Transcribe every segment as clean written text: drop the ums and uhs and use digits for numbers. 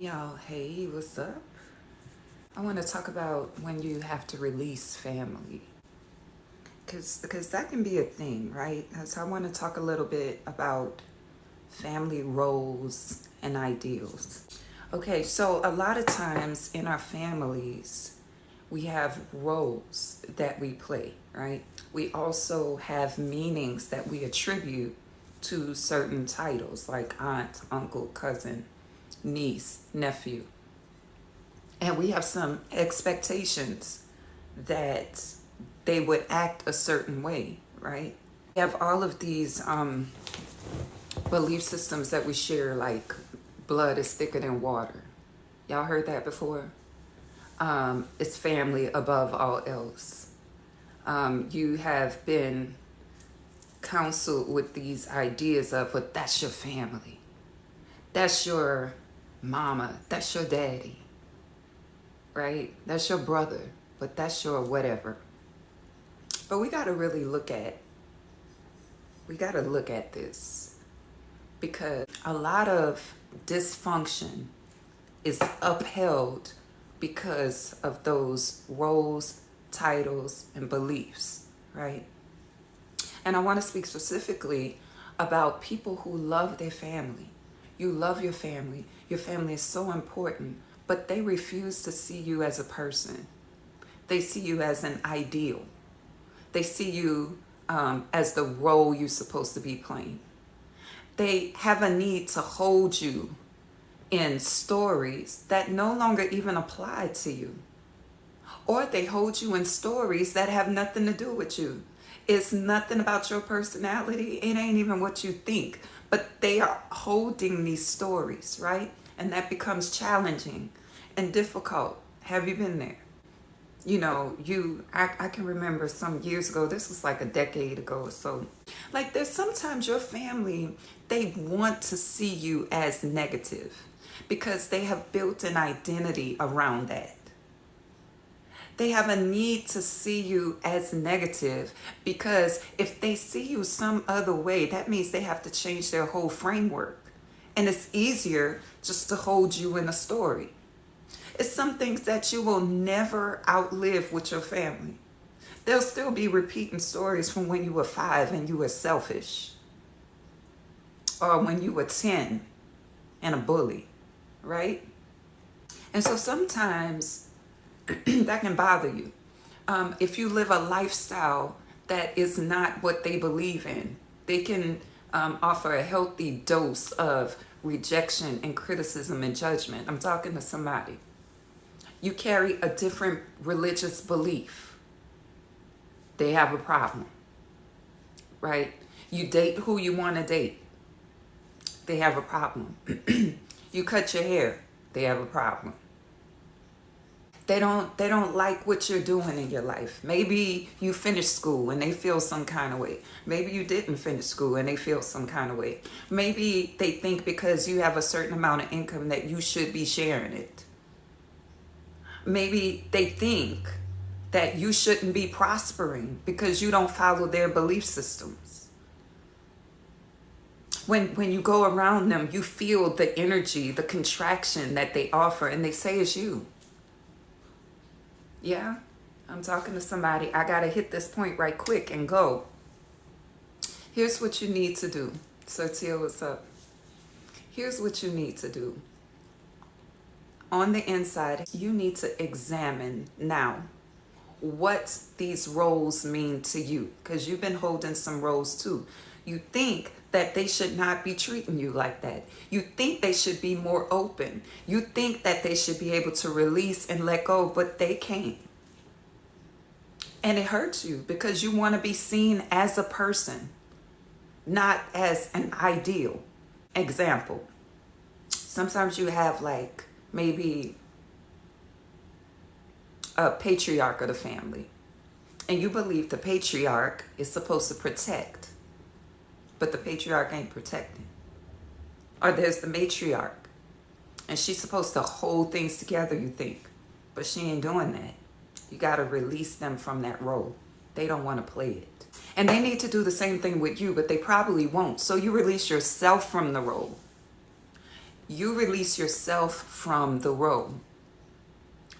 Y'all, hey, what's up? I want to talk about when you have to release family, because that can be a thing, right? So I want to talk a little bit about family roles and ideals. Okay, so a lot of times in our families, we have roles that we play, right? We also have meanings that we attribute to certain titles like aunt, uncle, cousin, niece, nephew. And we have some expectations that they would act a certain way, right? We have all of these belief systems that we share, like blood is thicker than water. Y'all heard that before? It's family above all else. You have been counseled with these ideas of, but that's your family. That's your mama. That's your daddy, right? That's your brother, but that's your whatever. But we got to really look at this, because a lot of dysfunction is upheld because of those roles, titles, and beliefs, right? And I want to speak specifically about people who love their family. You love your family. Your family is so important, but they refuse to see you as a person. They see you as an ideal. They see you as the role you're supposed to be playing. They have a need to hold you in stories that no longer even apply to you. Or they hold you in stories that have nothing to do with you. It's nothing about your personality. It ain't even what you think. But they are holding these stories, right? And that becomes challenging and difficult. Have you been there? I can remember some years ago, this was like a decade ago or so. Like, there's sometimes your family, they want to see you as negative because they have built an identity around that. They have a need to see you as negative because if they see you some other way, that means they have to change their whole framework. And it's easier just to hold you in a story. It's some things that you will never outlive with your family. They'll still be repeating stories from when you were 5 and you were selfish, or when you were 10 and a bully, right? And so sometimes that can bother you. If you live a lifestyle that is not what they believe in, they can offer a healthy dose of rejection and criticism and judgment. I'm talking to somebody. You carry a different religious belief, they have a problem, right? You date who you want to date, they have a problem. You cut your hair, they have a problem. They don't like what you're doing in your life. Maybe you finished school and they feel some kind of way. Maybe you didn't finish school and they feel some kind of way. Maybe they think because you have a certain amount of income that you should be sharing it. Maybe they think that you shouldn't be prospering because you don't follow their belief systems. When you go around them, you feel the energy, the contraction that they offer, and they say it's you. Yeah, I'm talking to somebody. I got to hit this point right quick and go. Here's what you need to do. So, Teal, what's up? Here's what you need to do. On the inside, you need to examine now what these roles mean to you, because you've been holding some roles too. You think that they should not be treating you like that. You think they should be more open. You think that they should be able to release and let go, but they can't. And it hurts you because you want to be seen as a person, not as an ideal. Example, sometimes you have like maybe a patriarch of the family, and you believe the patriarch is supposed to protect, but the patriarch ain't protecting. Or there's the matriarch, and she's supposed to hold things together, you think, but she ain't doing that. You got to release them from that role. They don't want to play it. And they need to do the same thing with you, but they probably won't. So you release yourself from the role. you release yourself from the role.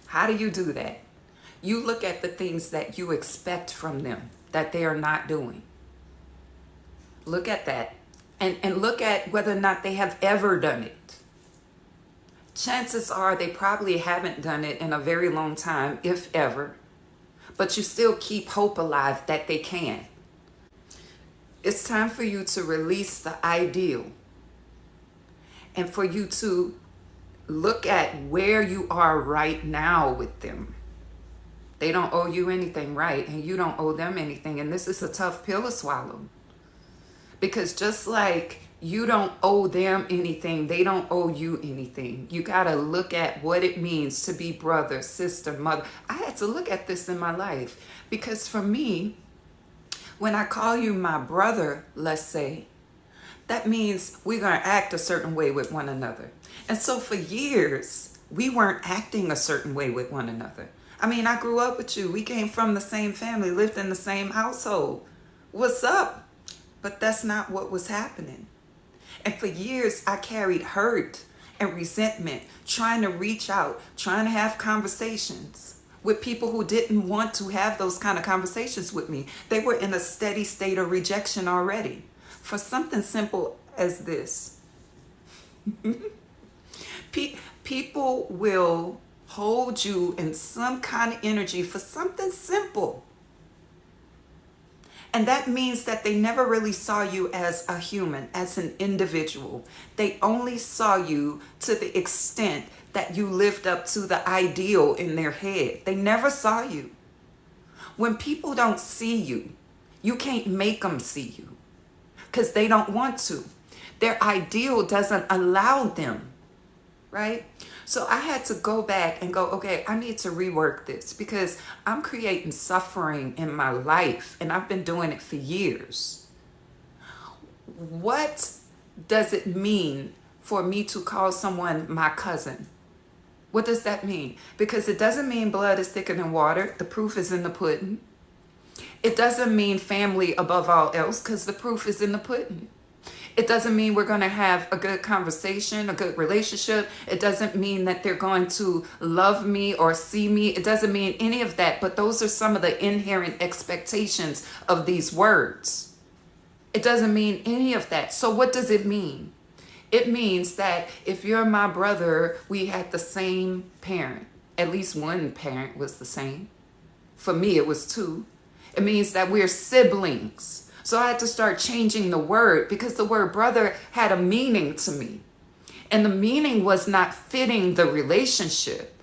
How do you do that? You look at the things that you expect from them that they are not doing. Look at that. And look at whether or not they have ever done it. Chances are they probably haven't done it in a very long time, if ever. But you still keep hope alive that they can. It's time for you to release the ideal and for you to look at where you are right now with them. They don't owe you anything, right? And you don't owe them anything. And this is a tough pill to swallow. Because just like you don't owe them anything, they don't owe you anything. You got to look at what it means to be brother, sister, mother. I had to look at this in my life. Because for me, when I call you my brother, let's say, that means we're going to act a certain way with one another. And so for years, we weren't acting a certain way with one another. I mean, I grew up with you. We came from the same family, lived in the same household. What's up? But that's not what was happening. And for years, I carried hurt and resentment, trying to reach out, trying to have conversations with people who didn't want to have those kind of conversations with me. They were in a steady state of rejection already. For something simple as this. People will hold you in some kind of energy for something simple. And that means that they never really saw you as a human, as an individual. They only saw you to the extent that you lived up to the ideal in their head. They never saw you. When people don't see you, you can't make them see you because they don't want to. Their ideal doesn't allow them, right? So I had to go back and go, okay, I need to rework this because I'm creating suffering in my life and I've been doing it for years. What does it mean for me to call someone my cousin? What does that mean? Because it doesn't mean blood is thicker than water. The proof is in the pudding. It doesn't mean family above all else because the proof is in the pudding. It doesn't mean we're going to have a good conversation, a good relationship. It doesn't mean that they're going to love me or see me. It doesn't mean any of that. But those are some of the inherent expectations of these words. It doesn't mean any of that. So what does it mean? It means that if you're my brother, we had the same parent. At least one parent was the same. For me, it was two. It means that we're siblings. So I had to start changing the word because the word brother had a meaning to me. And the meaning was not fitting the relationship.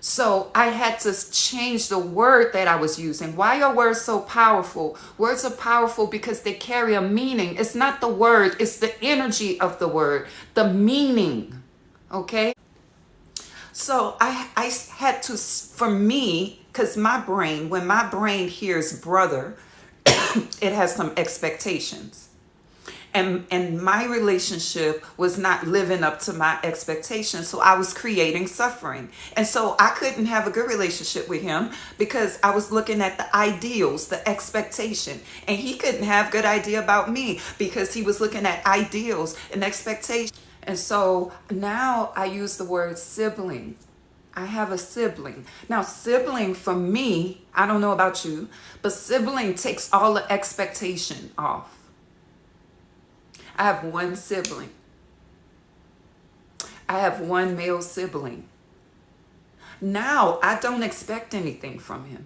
So I had to change the word that I was using. Why are words so powerful? Words are powerful because they carry a meaning. It's not the word, it's the energy of the word, the meaning. Okay? So I had to, for me, because my brain, when my brain hears brother, it has some expectations. And my relationship was not living up to my expectations. So I was creating suffering. And so I couldn't have a good relationship with him because I was looking at the ideals, the expectation. And he couldn't have good idea about me because he was looking at ideals and expectations. And so now I use the word sibling. I have a sibling. Now, sibling for me, I don't know about you, but sibling takes all the expectation off. I have one sibling. I have one male sibling. Now, I don't expect anything from him.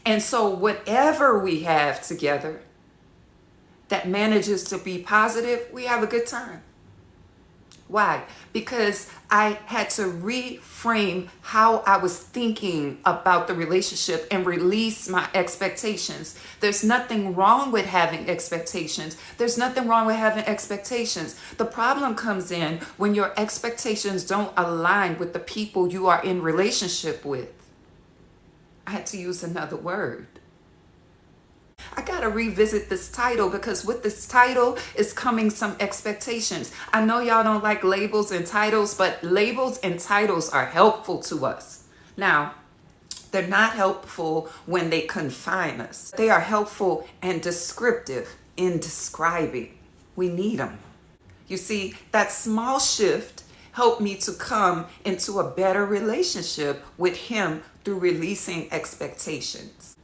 And so whatever we have together that manages to be positive, we have a good time. Why? Because I had to reframe how I was thinking about the relationship and release my expectations. There's nothing wrong with having expectations. There's nothing wrong with having expectations. The problem comes in when your expectations don't align with the people you are in relationship with. I had to use another word. I got to revisit this title because with this title is coming some expectations. I know y'all don't like labels and titles, but labels and titles are helpful to us. Now, they're not helpful when they confine us. They are helpful and descriptive in describing. We need them. You see, that small shift helped me to come into a better relationship with him through releasing expectations.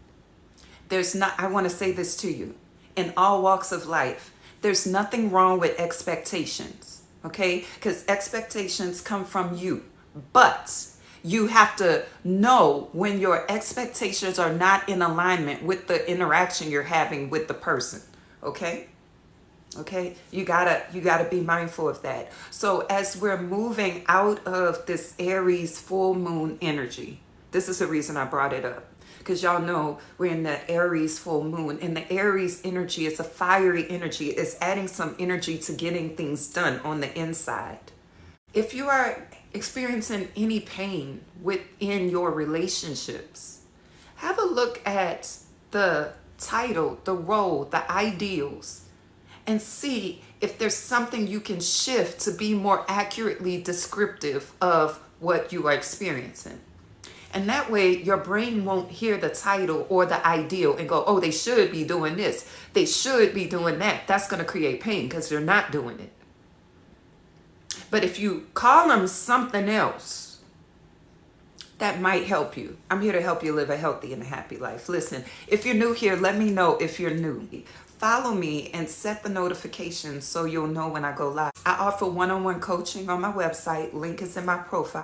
I want to say this to you, in all walks of life, there's nothing wrong with expectations, okay? Because expectations come from you. But you have to know when your expectations are not in alignment with the interaction you're having with the person, okay? Okay, you gotta be mindful of that. So as we're moving out of this Aries full moon energy, this is the reason I brought it up, because y'all know we're in the Aries full moon, and the Aries energy is a fiery energy. It's adding some energy to getting things done on the inside. If you are experiencing any pain within your relationships, have a look at the title, the role, the ideals, and see if there's something you can shift to be more accurately descriptive of what you are experiencing. And that way your brain won't hear the title or the ideal and go, oh, they should be doing this, they should be doing that. That's going to create pain because they're not doing it. But if you call them something else, that might help you. I'm here to help you live a healthy and a happy life. Listen, if you're new here, let me know if you're new. Follow me and set the notifications so you'll know when I go live. I offer one-on-one coaching on my website. Link is in my profile.